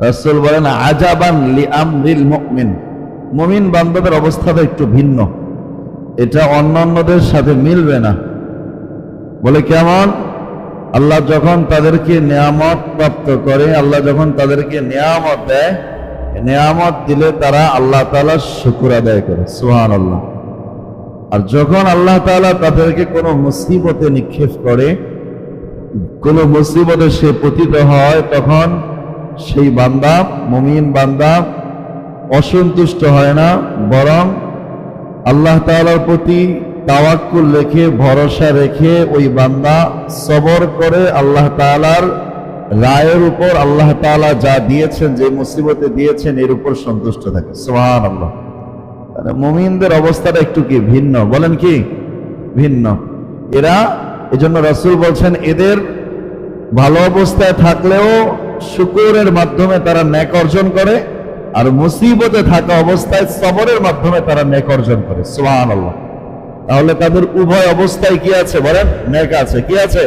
রাসূল বলেন আজাবান লিআমরিল মুমিন, মুমিন বান্দাদের অবস্থাটা একটু ভিন্ন, এটা অন্যান্যদের সাথে মিলবে না। বলে কেমন? আল্লাহ যখন তাদেরকে নেয়ামত প্রাপ্ত করে, আল্লাহ যখন তাদেরকে নেয়ামত দেয়, নেয়ামত দিলে তারা আল্লাহ তাআলার শুকর আদায় করে, সুবহানাল্লাহ। আর যখন আল্লাহ তাআলা তাদেরকে কোনো মুসিবতে নিক্ষেপ করে, কোনো মুসিবতে সে পতিত হয়, তখন সেই বান্দা, মুমিন বান্দা অসন্তুষ্ট হয় না, বরং আল্লাহ তাআলার প্রতি তাওয়াক্কুল রেখে, ভরসা রেখে ওই বান্দা সবর করে আল্লাহ তাআলার রায়ের উপর, আল্লাহ তাআলা যা দিয়েছেন, যে মুসিবতে দিয়েছেন, এর উপর সন্তুষ্ট থাকে, সুবহানাল্লাহ। তাহলে মুমিনদের অবস্থাটা একটু কি ভিন্ন, বলেন কি ভিন্ন? এরা, এজন্য রাসূল বলছেন, এদের ভালো অবস্থায় থাকলেও শুকরের মাধ্যমে তারা নেক অর্জন করে, আর মুসিবতে থাকা অবস্থায় সবরের মাধ্যমে তারা নেক অর্জন করে, সুবহানাল্লাহ। তাহলে তাদের উভয় অবস্থায় কি আছে বলেন? নেক আছে। কি আছে?